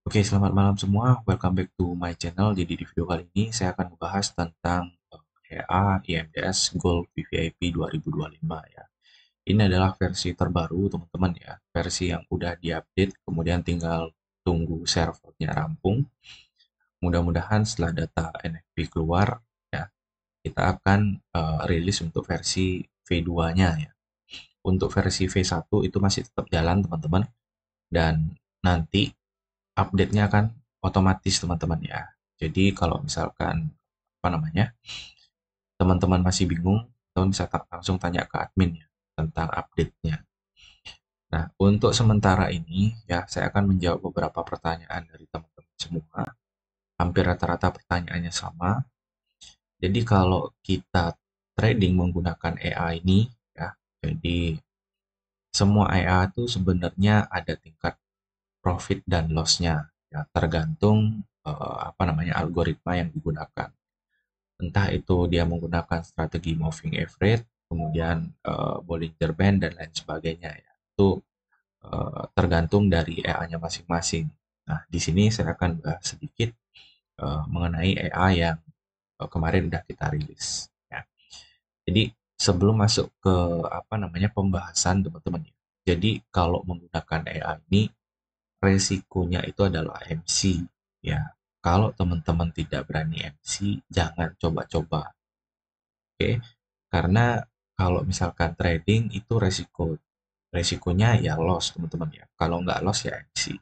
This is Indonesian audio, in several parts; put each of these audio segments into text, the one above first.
Oke, selamat malam semua. Welcome back to my channel. Jadi di video kali ini saya akan membahas tentang EA IMDS Gold VVIP 2025 ya. Ini adalah versi terbaru teman-teman ya. Versi yang udah diupdate, kemudian tinggal tunggu servernya rampung. Mudah-mudahan setelah data NFP keluar ya, kita akan rilis untuk versi V2-nya ya. Untuk versi V1 itu masih tetap jalan teman-teman, dan nanti update-nya akan otomatis teman-teman ya. Jadi kalau misalkan apa namanya, teman-teman masih bingung, teman bisa langsung tanya ke admin ya tentang update-nya. Nah, untuk sementara ini ya saya akan menjawab beberapa pertanyaan dari teman-teman semua. Hampir rata-rata pertanyaannya sama. Jadi kalau kita trading menggunakan AI ini ya, jadi semua AI itu sebenarnya ada tingkat profit dan loss-nya ya, tergantung apa namanya algoritma yang digunakan. Entah itu dia menggunakan strategi moving average, kemudian Bollinger Band dan lain sebagainya ya. Itu tergantung dari AI-nya masing-masing. Nah, di sini saya akan bahas sedikit mengenai AI yang kemarin udah kita rilis ya. Jadi sebelum masuk ke apa namanya pembahasan teman-teman ya. Jadi kalau menggunakan AI ini resikonya itu adalah MC ya. Kalau teman-teman tidak berani MC, jangan coba-coba. Oke, karena kalau misalkan trading itu resikonya ya loss teman-teman ya. Kalau nggak loss ya MC.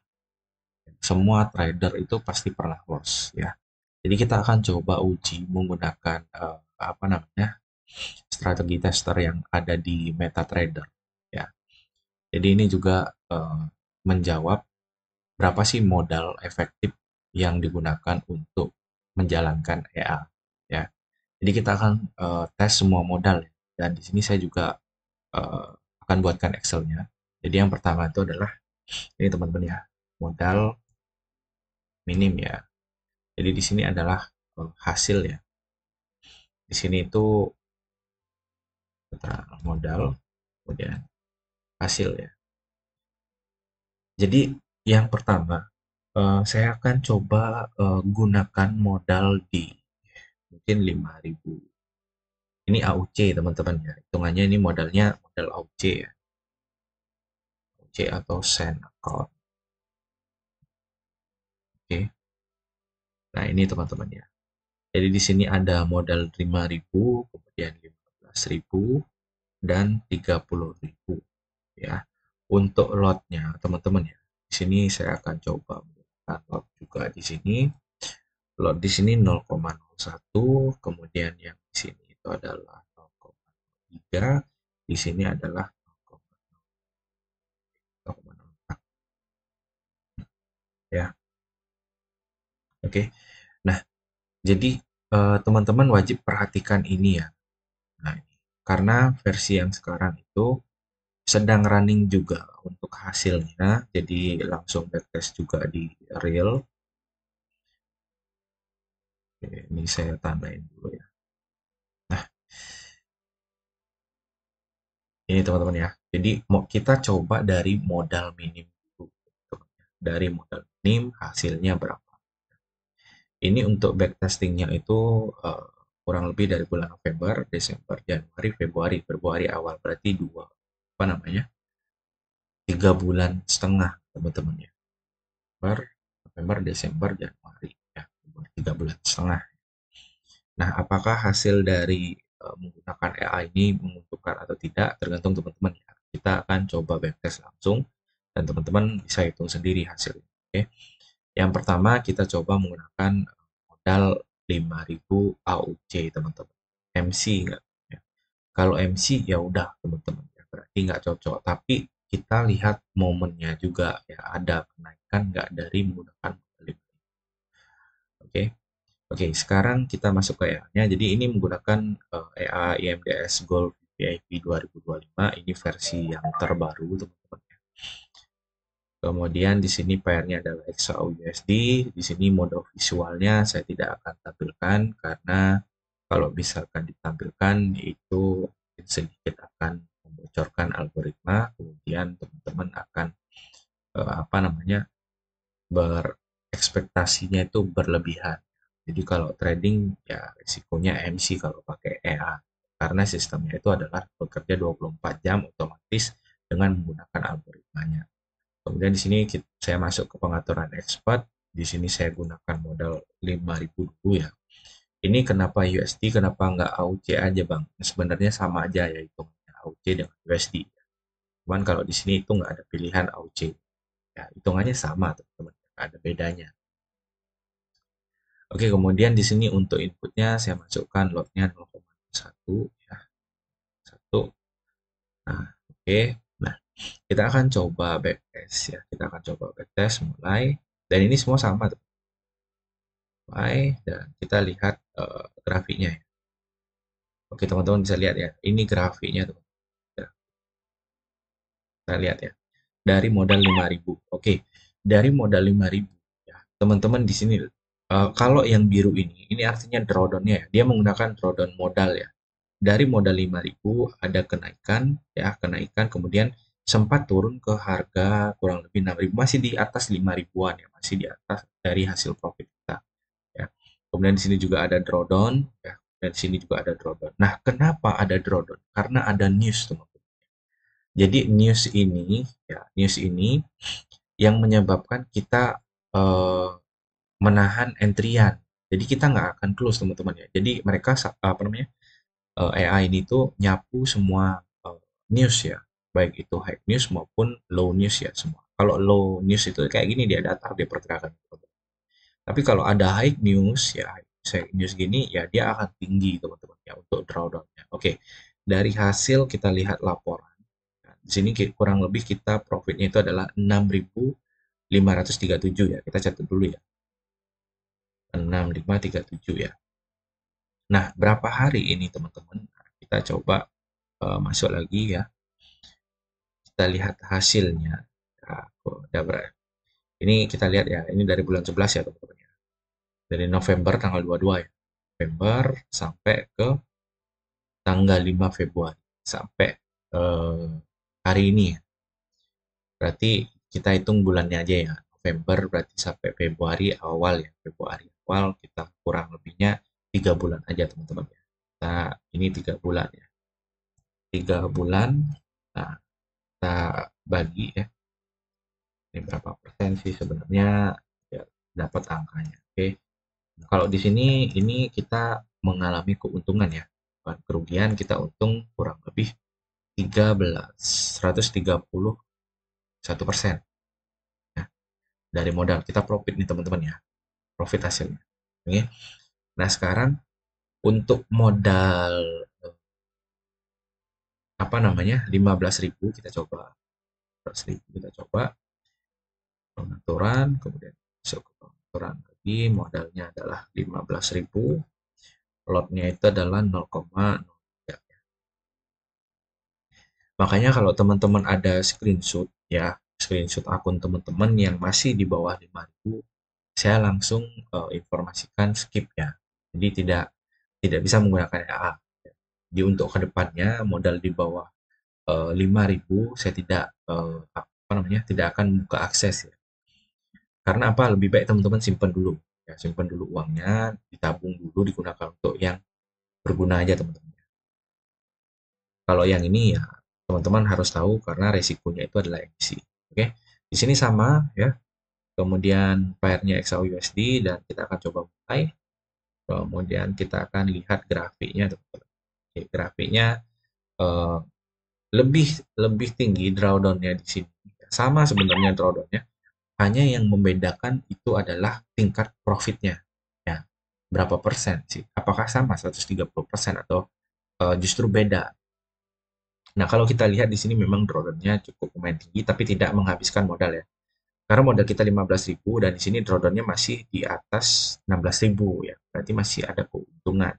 Semua trader itu pasti pernah loss ya. Jadi kita akan coba uji menggunakan apa namanya strategi tester yang ada di MetaTrader ya. Jadi ini juga menjawab berapa sih modal efektif yang digunakan untuk menjalankan EA ya. Jadi kita akan tes semua modal ya. Dan di sini saya juga eh, akan buatkan Excel-nya. Jadi yang pertama itu adalah ini teman-teman ya, modal minim ya. Jadi di sini adalah hasil ya. Di sini itu modal, kemudian hasil ya. Jadi yang pertama saya akan coba gunakan modal di mungkin 5.000. Ini AUC teman-teman ya. Hitungannya ini modalnya modal AUC ya. AUC atau send account. Oke. Nah, ini teman-teman ya. Jadi di sini ada modal 5.000, kemudian 15.000 dan 30.000 ya. Untuk lotnya teman-teman ya. Di sini saya akan coba menggunakan lot juga di sini. Lot di sini 0,01, kemudian yang di sini itu adalah 0,3, di sini adalah 0,04 ya. Oke. Nah, jadi teman-teman wajib perhatikan ini ya. Nah, karena versi yang sekarang itu sedang running juga untuk hasilnya, jadi langsung backtest juga di real. Oke, ini saya tandain dulu ya. Nah, ini teman-teman ya. Jadi mau kita coba dari modal minim dulu. Dari modal minim hasilnya berapa. Ini untuk backtestingnya itu kurang lebih dari bulan November, Desember, Januari, Februari. Februari awal berarti dua apa namanya 3,5 bulan teman-teman ya. November, Desember, Januari ya, 3,5 bulan. Nah, apakah hasil dari menggunakan AI ini menguntungkan atau tidak tergantung teman-teman ya. Kita akan coba backtest langsung dan teman-teman bisa hitung sendiri hasilnya. Oke. Yang pertama kita coba menggunakan modal 5.000 AUC teman-teman. MC enggak ya. Kalau MC ya udah teman-teman ya, berarti nggak cocok. Tapi kita lihat momennya juga ya, ada kenaikan nggak dari menggunakan modal 5.000. Oke. Oke, sekarang kita masuk ke EA-nya. Jadi ini menggunakan EA IMDS Gold VIP 2025. Ini versi yang terbaru, teman-teman. Kemudian di sini pairnya adalah XAUUSD. Di sini mode visualnya saya tidak akan tampilkan karena kalau misalkan ditampilkan itu sedikit akan membocorkan algoritma. Kemudian teman-teman akan apa namanya ekspektasinya itu berlebihan. Jadi kalau trading ya risikonya MC kalau pakai EA. Karena sistemnya itu adalah bekerja 24 jam otomatis dengan menggunakan algoritmanya. Kemudian di sini saya masuk ke pengaturan expert. Di sini saya gunakan modal 5.000 dulu ya. Ini kenapa USD, kenapa nggak AUC aja bang? Sebenarnya sama aja ya itu AUC dengan USD. Cuman kalau di sini itu nggak ada pilihan AUC. Ya, hitungannya sama teman-teman, nggak ada bedanya. Oke, kemudian di sini untuk inputnya saya masukkan lotnya 0,1 ya, 1. Nah, oke. Nah, kita akan coba backtest ya. Kita akan coba backtest mulai dan ini semua sama tuh. Mulai dan kita lihat grafiknya ya. Oke, teman-teman bisa lihat ya. Ini grafiknya tuh. Ya, kita lihat ya. Dari modal 5.000. Oke, dari modal 5.000 ya. Teman-teman di sini kalau yang biru ini artinya drawdown-nya ya. Dia menggunakan drawdown modal ya. Dari modal 5.000 ada kenaikan ya, kenaikan kemudian sempat turun ke harga kurang lebih 6.000, masih di atas 5.000-an ya, masih di atas dari hasil profit kita ya. Kemudian di sini juga ada drawdown ya, dan di sini juga ada drawdown. Nah, kenapa ada drawdown? Karena ada news, teman-teman. Jadi news ini yang menyebabkan kita menahan entrian. Jadi kita nggak akan close, teman-teman ya. Jadi mereka apa namanya? AI ini tuh nyapu semua news ya, baik itu high news maupun low news ya semua. Kalau low news itu kayak gini dia datar, dia pergerakan. Tapi kalau ada high news ya, high news gini ya dia akan tinggi teman-teman ya untuk drawdownnya. Oke, dari hasil kita lihat laporan. Nah, di sini kurang lebih kita profitnya itu adalah 6.537 ya. Kita catat dulu ya. 6.537 ya. Nah, berapa hari ini teman-teman? Nah, kita coba masuk lagi ya. Kita lihat hasilnya. Nah, ini kita lihat ya, ini dari bulan 11 ya teman-teman ya. Dari November tanggal 22 ya. November sampai ke tanggal 5 Februari. Sampai eh, hari ini ya. Berarti kita hitung bulannya aja ya. November berarti sampai Februari awal ya. Februari awal kita kurang lebihnya 3 bulan aja teman-teman ya. Nah, ini 3 bulan ya. 3 bulan. Nah, kita bagi ya. Ini berapa persen sih sebenarnya ya, dapat angkanya. Oke. Nah, kalau di sini ini kita mengalami keuntungan ya. Bukan kerugian, kita untung kurang lebih 131% ya, dari modal. Kita profit nih teman-teman ya. Profit hasilnya. Oke. Nah, sekarang untuk modal apa namanya? 15.000 kita coba. 15.000 kita coba pengaturan, kemudian masuk ke pengaturan lagi, modalnya adalah 15.000, lotnya itu adalah 0,03. Makanya kalau teman-teman ada screenshot ya, screenshot akun teman-teman yang masih di bawah 5.000, saya langsung informasikan skip ya. Jadi tidak bisa menggunakan AA. Jadi untuk kedepannya modal di bawah 5.000 saya tidak apa namanya, tidak akan buka akses ya. Karena apa? Lebih baik teman-teman simpan dulu. Ya, simpan dulu uangnya, ditabung dulu, digunakan untuk yang berguna aja teman-teman. Kalau yang ini ya teman-teman harus tahu karena resikonya itu adalah emisi. Oke, di sini sama ya. Kemudian pairnya XAUUSD dan kita akan coba mulai. Kemudian kita akan lihat grafiknya teman-teman. Oke, grafiknya eh, lebih lebih tinggi drawdownnya di sini. Sama sebenarnya drawdownnya, hanya yang membedakan itu adalah tingkat profitnya. Ya, berapa persen sih? Apakah sama 130% atau justru beda? Nah, kalau kita lihat di sini memang drawdownnya cukup lumayan tinggi, tapi tidak menghabiskan modal ya. Karena modal kita 15.000 dan di sini drawdownnya masih di atas 16.000 ya. Berarti masih ada keuntungan.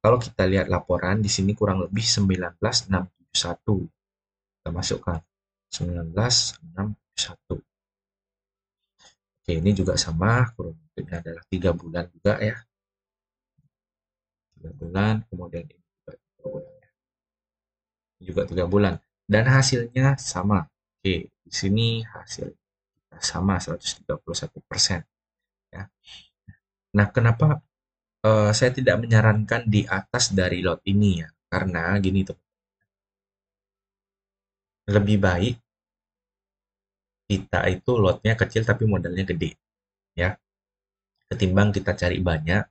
Kalau kita lihat laporan di sini kurang lebih 19.671. Kita masukkan 19.671. Oke, ini juga sama, kurang lebihnya adalah 3 bulan juga ya. 3 bulan, kemudian ini juga 3 bulan. Juga 3 bulan. Dan hasilnya sama. Oke, di sini hasil sama 131%, ya. Nah, kenapa saya tidak menyarankan di atas dari lot ini ya? Karena gini tuh, lebih baik kita itu lotnya kecil tapi modalnya gede, ya. Ketimbang kita cari banyak,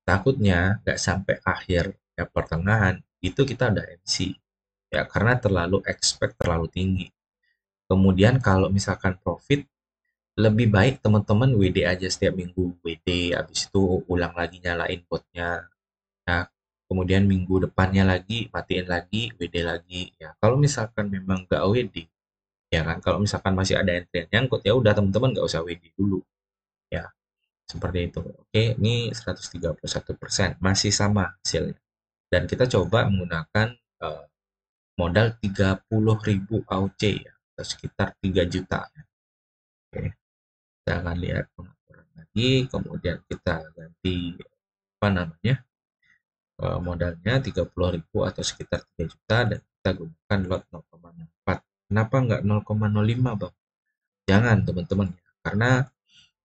takutnya nggak sampai akhir ya pertengahan itu kita udah MC, ya karena terlalu expect terlalu tinggi. Kemudian kalau misalkan profit, lebih baik teman-teman WD aja setiap minggu, WD, habis itu ulang lagi nyalain botnya. Nah, kemudian minggu depannya lagi matiin lagi, WD lagi. Ya, kalau misalkan memang nggak WD, ya kan, kalau misalkan masih ada antrian nyangkut, ya udah teman-teman nggak usah WD dulu. Ya, seperti itu. Oke, ini 131%, masih sama hasilnya. Dan kita coba menggunakan eh, modal 30.000 AUC ya, atau sekitar 3 juta. Oke, kita akan lihat pengaturan lagi, kemudian kita ganti apa namanya, modalnya 30.000 atau sekitar 3 juta dan kita gunakan lot 0,04. Kenapa nggak 0,05 Bang? Jangan teman-teman ya, karena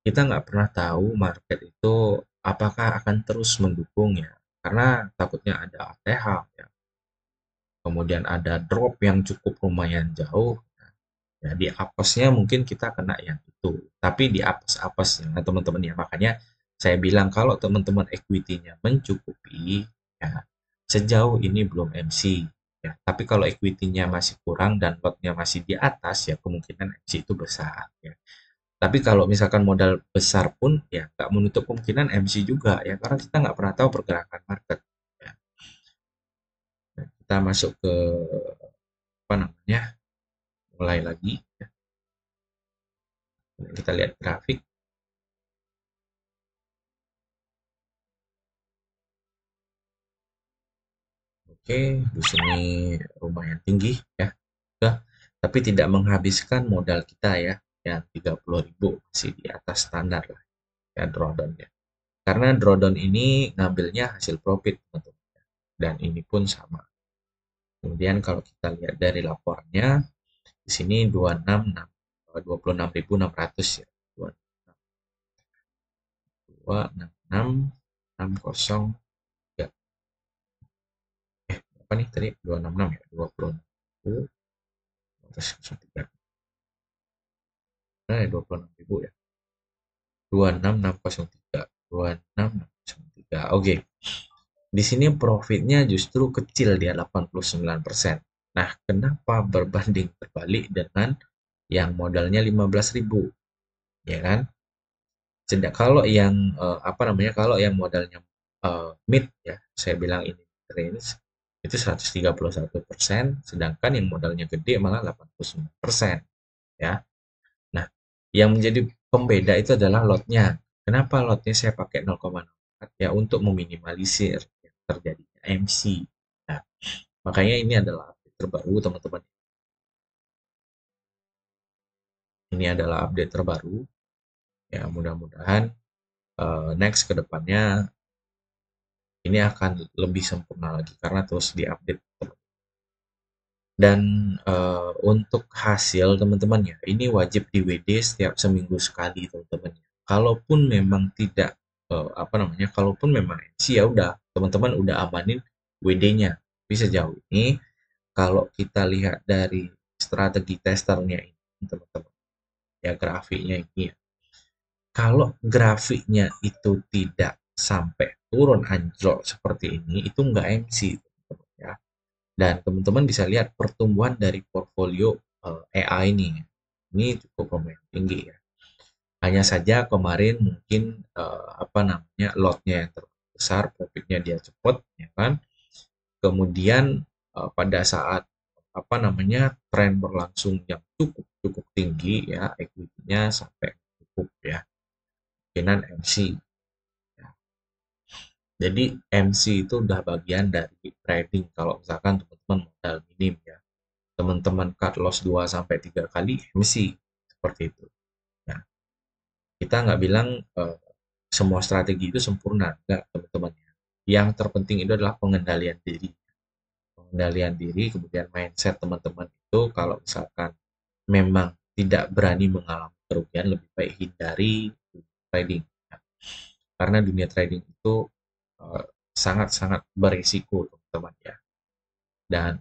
kita nggak pernah tahu market itu apakah akan terus mendukung ya, karena takutnya ada ATH ya, kemudian ada drop yang cukup lumayan jauh. Ya, di apesnya mungkin kita kena yang itu, tapi di apes-apesnya teman-teman ya, makanya saya bilang kalau teman-teman equity-nya mencukupi ya, sejauh ini belum MC ya, tapi kalau equity-nya masih kurang dan lotnya masih di atas ya kemungkinan MC itu besar ya. Tapi kalau misalkan modal besar pun ya nggak menutup kemungkinan MC juga ya, karena kita nggak pernah tahu pergerakan market ya. Nah, kita masuk ke apa namanya, mulai lagi ya. Kita lihat grafik. Oke, di sini lumayan tinggi ya. Udah, tapi tidak menghabiskan modal kita ya. Yang 30.000 masih di atas standar lah ya drawdown-nya. Karena drawdown ini ngambilnya hasil profit teman-teman. Dan ini pun sama. Kemudian kalau kita lihat dari laporannya, di sini 26.600 ya. 266.603. Apa nih tadi? 266 ya, 26.000 atas 03. Nah, 26.000 ya. 26603. 26603. Oke. Di sini profitnya justru kecil dia 89%. Nah, kenapa berbanding terbalik dengan yang modalnya 15.000? Ya kan? Sedang kalau yang apa namanya? Kalau yang modalnya mid ya, saya bilang ini range itu 131%, sedangkan yang modalnya gede malah 89%, ya. Nah, yang menjadi pembeda itu adalah lotnya. Kenapa lotnya saya pakai 0,04? Ya, untuk meminimalisir terjadinya MC. Nah, makanya ini adalah update terbaru, teman-teman. Ini adalah update terbaru. Ya, mudah-mudahan next ke depannya ini akan lebih sempurna lagi karena terus diupdate. Dan untuk hasil teman-teman ya, ini wajib di WD setiap seminggu sekali teman-teman. Kalaupun memang tidak apa namanya, kalaupun memang MC ya udah teman-teman udah amanin WD-nya. Tapi sejauh ini kalau kita lihat dari strategi testernya ini teman-teman, ya grafiknya ini ya. Kalau grafiknya itu tidak sampai turun anjlok seperti ini, itu nggak MC teman-teman ya. Dan teman-teman bisa lihat pertumbuhan dari portfolio EA ini. Ini cukup lumayan tinggi ya. Hanya saja kemarin mungkin apa namanya, lotnya yang terbesar, profitnya dia cepat ya kan. Kemudian pada saat apa namanya, tren berlangsung yang cukup cukup tinggi ya, equity-nya sampai cukup ya. Kemungkinan MC. Ya. Jadi MC itu udah bagian dari trading kalau misalkan teman-teman modal minim ya. Teman-teman cut loss 2 sampai 3 kali MC seperti itu. Nah, kita nggak bilang semua strategi itu sempurna, enggak teman-teman. Yang terpenting itu adalah pengendalian diri. Pengendalian diri, kemudian mindset teman-teman itu kalau misalkan memang tidak berani mengalami kerugian, lebih baik hindari trading. Karena dunia trading itu eh, sangat-sangat berisiko, teman-teman ya. Dan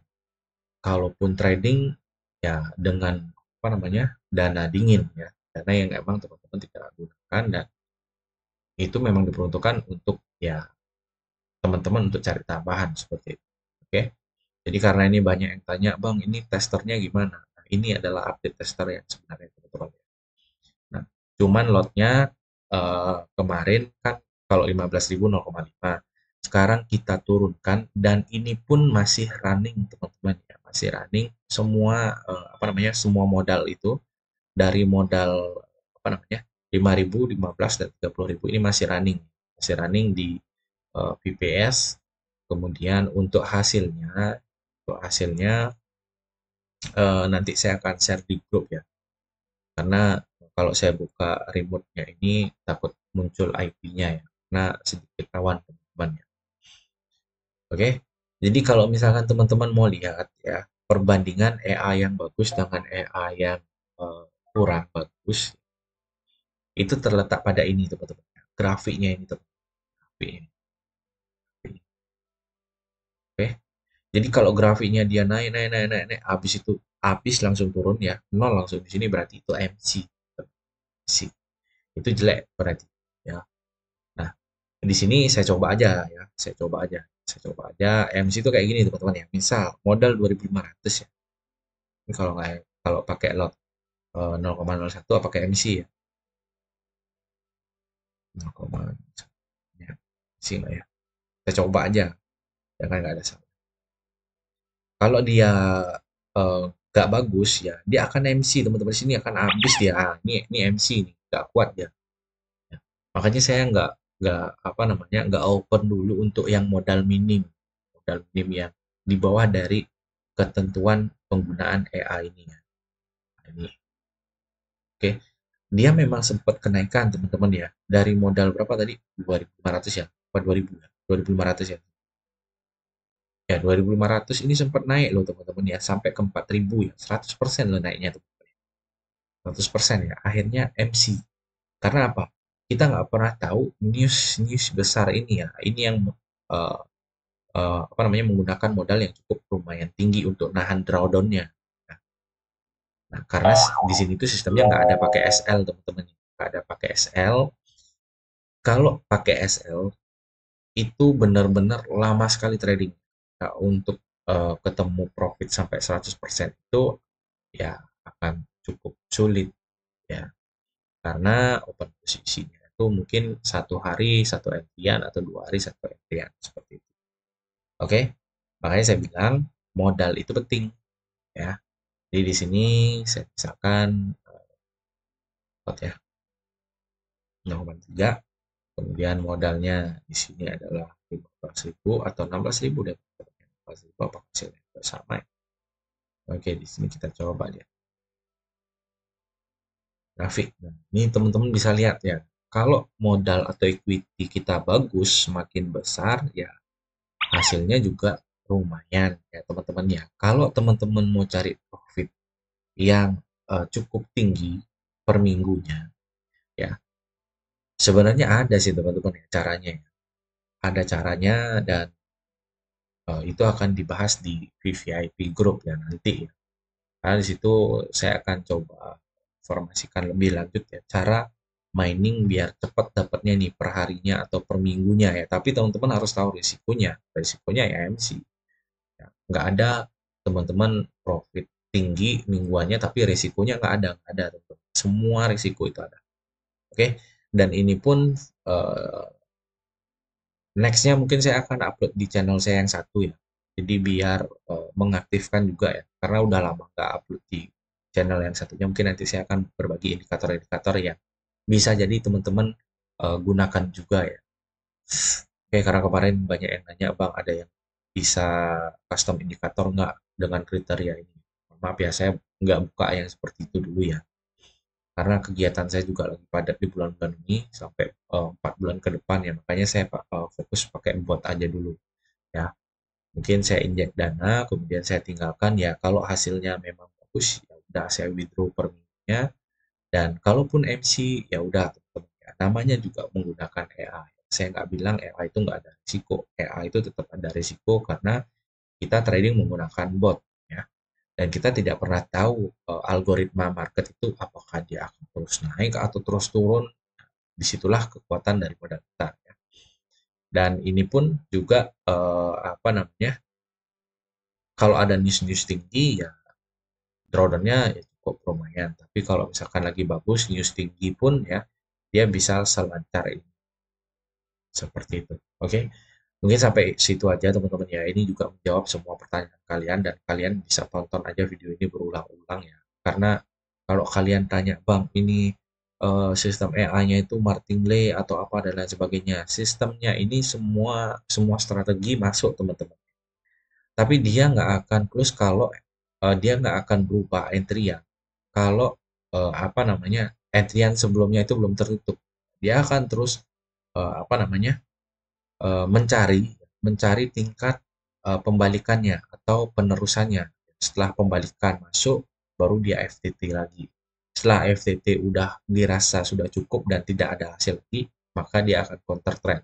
kalaupun trading ya dengan apa namanya dana dingin ya, dana yang emang teman-teman tidak gunakan, dan itu memang diperuntukkan untuk ya teman-teman untuk cari tambahan seperti itu. Oke. Jadi karena ini banyak yang tanya, Bang, ini testernya gimana? Nah, ini adalah update tester yang sebenarnya, teman-teman. Nah, cuman lotnya kemarin kan kalau 15.000 0,5. Sekarang kita turunkan dan ini pun masih running, teman-teman ya, masih running semua apa namanya? Semua modal itu, dari modal apa namanya? 5.000, 15 dan 30.000 ini masih running. Masih running di VPS. Kemudian untuk hasilnya nanti saya akan share di grup ya. Karena kalau saya buka remote-nya ini takut muncul IP-nya ya. Karena sedikit rawan, teman-teman ya. Oke. Jadi kalau misalkan teman-teman mau lihat ya perbandingan EA yang bagus dengan EA yang eh, kurang bagus, itu terletak pada ini, teman-teman. Grafiknya ini, teman-teman. Grafiknya. Oke. Jadi kalau grafiknya dia naik, naik, naik, naik, naik, habis itu habis langsung turun ya, nol langsung di sini, berarti itu MC. Itu jelek berarti ya. Nah, di sini saya coba aja ya, saya coba aja MC itu kayak gini, teman-teman ya. Misal modal 2.500 ya. Ini kalau pakai lot 0,01 pakai MC ya. 0,1 ya. MC nggak ya? Saya coba aja, ya kan nggak ada salah. Kalau dia nggak bagus ya, dia akan MC, teman-teman. Di sini akan habis dia. Ah, ini MC nih, nggak kuat dia. Ya. Makanya saya nggak apa namanya nggak open dulu untuk yang modal minim yang di bawah dari ketentuan penggunaan AI ini ya. Nah, ini oke. Dia memang sempat kenaikan, teman-teman ya, dari modal berapa tadi, 2.500 ya, apa 2.000 ya, 2.500 ya. Ya, 2.500 ini sempat naik loh, teman-teman ya, sampai ke 4.000 ya, 100% loh naiknya tuh, 100% ya. Akhirnya MC. Karena apa? Kita nggak pernah tahu news besar ini ya. Ini yang eh, apa namanya menggunakan modal yang cukup lumayan tinggi untuk nahan drawdown-nya. Nah, karena di sini tuh sistemnya nggak ada pakai SL, teman-teman. Nggak ada pakai SL. Kalau pakai SL itu benar-benar lama sekali trading. Nah, untuk ketemu profit sampai 100% itu ya akan cukup sulit ya. Karena open posisinya itu mungkin satu hari satu entry-an atau 2 hari satu entry-an seperti itu. Oke, makanya saya bilang modal itu penting ya. Jadi di sini saya misalkan ya 0,3, kemudian modalnya di sini adalah 15.000 atau 16.000 deh. 16.000 apa hasilnya sama ya. Oke, di sini kita coba ya grafik. Nah, ini teman-teman bisa lihat ya. Kalau modal atau equity kita bagus, semakin besar ya hasilnya juga lumayan ya, teman-teman ya. Kalau teman-teman mau cari profit yang cukup tinggi per minggunya ya, sebenarnya ada sih, teman-teman ya, caranya ya. Ada caranya, dan itu akan dibahas di VVIP Group ya nanti ya. Karena di situ saya akan coba informasikan lebih lanjut ya cara mining biar cepat dapatnya nih per harinya atau per minggunya ya. Tapi teman-teman harus tahu risikonya. Risikonya ya MC. Ya. Nggak ada, teman-teman, profit tinggi mingguannya tapi risikonya nggak ada, teman-teman. Semua risiko itu ada. Oke. Dan ini pun eh, nextnya mungkin saya akan upload di channel saya yang satu ya. Jadi biar mengaktifkan juga ya. Karena udah lama nggak upload di channel yang satunya. Mungkin nanti saya akan berbagi indikator-indikator yang bisa jadi teman-teman gunakan juga ya. Oke, karena kemarin banyak yang nanya, Bang, ada yang bisa custom indikator nggak dengan kriteria ini? Maaf ya, saya nggak buka yang seperti itu dulu ya. Karena kegiatan saya juga lagi padat di bulan-bulan ini sampai 4 bulan ke depan ya. Makanya saya fokus pakai bot aja dulu ya. Mungkin saya injek dana, kemudian saya tinggalkan ya. Kalau hasilnya memang bagus, ya udah saya withdraw per minggunya. Dan kalaupun MC, ya udah teman-teman ya, namanya juga menggunakan AI. Saya nggak bilang AI itu nggak ada risiko. AI itu tetap ada risiko karena kita trading menggunakan bot ya. Dan kita tidak pernah tahu algoritma market itu apakah dia akan terus naik atau terus turun. Disitulah kekuatan dari modal kita ya. Dan ini pun juga apa namanya, kalau ada news-news tinggi ya drawdown-nya ya cukup lumayan. Tapi kalau misalkan lagi bagus news tinggi pun ya dia bisa selancar ini. Seperti itu. Oke. Mungkin sampai situ aja teman-teman ya. Ini juga menjawab semua pertanyaan kalian dan kalian bisa tonton aja video ini berulang-ulang ya. Karena kalau kalian tanya, "Bang, ini sistem AI-nya itu martingale atau apa dan lain sebagainya." Sistemnya ini semua semua strategi masuk teman-teman. Tapi dia nggak akan close kalau dia nggak akan berubah entry ya. Kalau apa namanya entryan sebelumnya itu belum tertutup. Dia akan terus apa namanya mencari mencari tingkat pembalikannya atau penerusannya. Setelah pembalikan masuk, baru dia FTT lagi. Setelah FTT udah dirasa sudah cukup dan tidak ada hasil lagi, maka dia akan counter trend.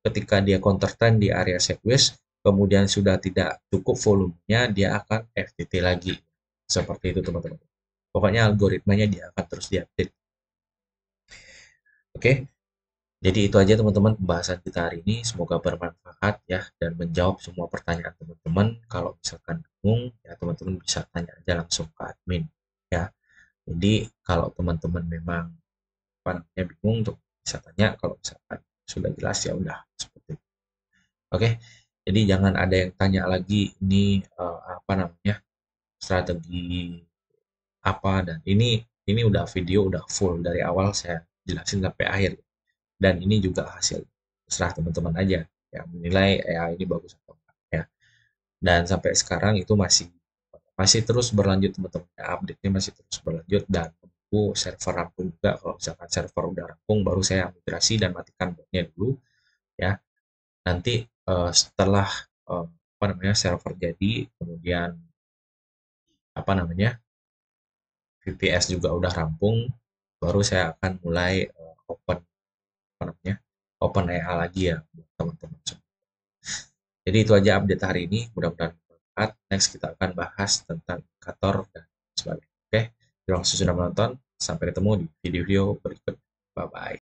Ketika dia counter trend di area sideways, kemudian sudah tidak cukup volumenya, dia akan FTT lagi. Seperti itu teman-teman. Pokoknya algoritmanya dia akan terus diupdate. Oke, jadi itu aja teman-teman pembahasan kita hari ini. Semoga bermanfaat ya dan menjawab semua pertanyaan teman-teman. Kalau misalkan bingung ya teman-teman bisa tanya aja langsung ke admin ya. Jadi kalau teman-teman memang apa namanya bingung untuk bisa tanya, kalau misalkan sudah jelas ya udah seperti itu. Oke. Jadi jangan ada yang tanya lagi ini apa namanya strategi apa, dan ini udah video udah full dari awal saya jelasin sampai akhir. Dan ini juga hasil terserah teman-teman aja yang menilai AI ini bagus atau enggak ya. Dan sampai sekarang itu masih masih terus berlanjut teman-teman. Update-nya masih terus berlanjut dan tunggu server rampung juga. Kalau misalkan server udah rampung baru saya migrasi dan matikan botnya dulu ya. Nanti setelah apa namanya server jadi, kemudian apa namanya VPS juga udah rampung, baru saya akan mulai open apa namanya open AI lagi ya buat teman-teman. Jadi itu aja update hari ini, mudah-mudahan bermanfaat. Next kita akan bahas tentang indikator dan sebagainya. Oke, terima kasih sudah menonton. Sampai ketemu di video-video berikut. Bye-bye.